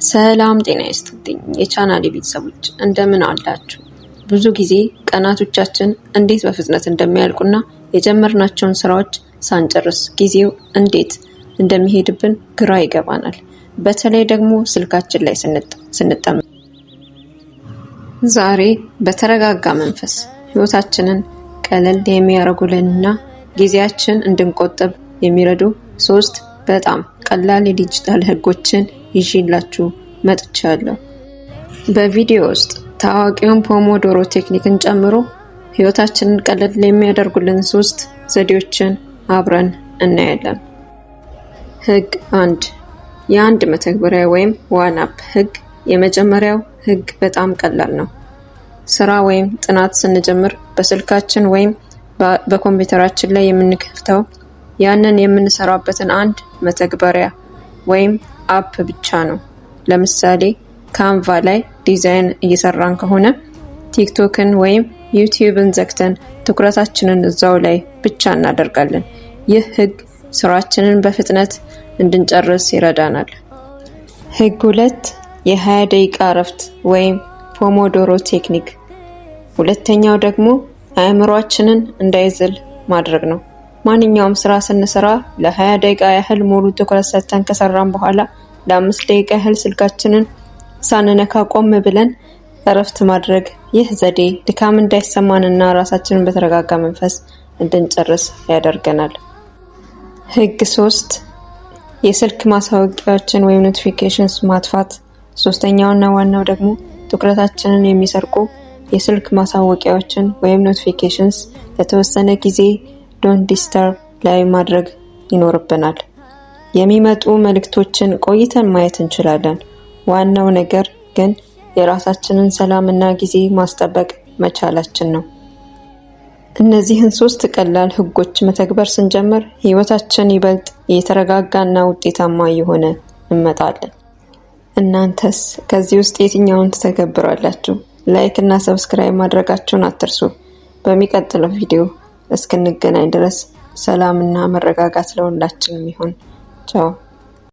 ሰላም ጤና ይስጥልኝ የቻናሌ ቤተሰቦች እንደምን አላችሁ? ብዙ ጊዜ ቀናቶቻችን እንዴት በፍጥነት እንደሚያልቁና የጀመርናቸውን ስራዎች ሳንጨርስ ጊዜው እንዴት እንደሚሄድብን ግራ ይገባናል። በተለይ ደግሞ ስልካችን ላይ ስንጠመድ። ዛሬ በተረጋጋ መንፈስ ህይወታችንን ቀለል የሚያደርጉልንና ጊዜያችን እንድንቆጥብ የሚረዱ 3 በጣም ቀላል የዲጂታል ህጎችን ይዤላችሁ መጥቻለሁ። በቪዲዮ ውስጥ ታዋቂውን ፖሞዶሮ ቴክኒክን ጨምሮ ህይወታችንን ቀለል የሚያደርጉልን 3 ዘዴዎችን አብረን እናያለን። ህግ 1 የአንድ መተግበሪያ ወይም ዋን አፕ ህግ። የመጀመሪያው ህግ በጣም ቀላል ነው። ስራ ወይም ጥናት ስንጀምር በስልካችን ወይም በኮምፒውተራችን ላይ የምንከፍተው ያንን የምንሰራበትን አንድ መተግበሪያ ወይም አፕ ብቻ ነው። ለምሳሌ ካንቫ ላይ ዲዛይን እየሰራን ከሆነ ቲክቶክን ወይም ዩቲዩብን ዘግተን ትኩረታችንን እዛው ላይ ብቻ እናደርጋለን። ይህ ህግ ስራችንን በፍጥነት እንድንጨርስ ይረዳናል። ህግ 2 የ20 ደቂቃ እረፍት ወይም ፖሞዶሮ ቴክኒክ። ሁለተኛው ደግሞ አእምሮአችንን እንዳይዝል ማድረግ ነው። ማንኛውም ስራ ስንሰራ ለ20 ደቂቃ ያህል ሙሉ ትኩረት ሰጥተን ከሰራን በኋላ ለ5 ደቂቃ ያህል ስልካችንን ሳንነካ ቆም ብለን እረፍት ማድረግ። ይህ ዘዴ ድካም እንዳይሰማንና ራሳችንን በተረጋጋ መንፈስ እንድንጨርስ ያደርገናል። ህግ 3 የስልክ ማሳወቂያዎችን ወይም ኖቲፊኬሽንስ ማጥፋት። ሶስተኛውና ዋናው ደግሞ ትኩረታችንን የሚሰርቁ የስልክ ማሳወቂያዎችን ወይም ኖቲፊኬሽንስ ለተወሰነ ጊዜ ዶንት ዲስተርብ ላይ ማድረግ ይኖርብናል። የሚመጡ መልእክቶችን ቆይተን ማየት እንችላለን። ዋናው ነገር ግን የራሳችንን ሰላምና ጊዜ ማስጠበቅ መቻላችን ነው። እነዚህን 3 ቀላል ህጎች መተግበር ስንጀምር ህይወታችን ይበልጥ የተረጋጋና ውጤታማ የሆነ እንመጣለን። እናንተስ ከዚህ ውስጥ የትኛውን ትተገብራላችሁ? ላይክ እና ሰብስክራይብ ማድረጋችሁን አትርሱ። በሚቀጥለው ቪዲዮ እስክንገናኝ ድረስ ሰላምና መረጋጋት ለሁላችንም ይሁን። ቻው።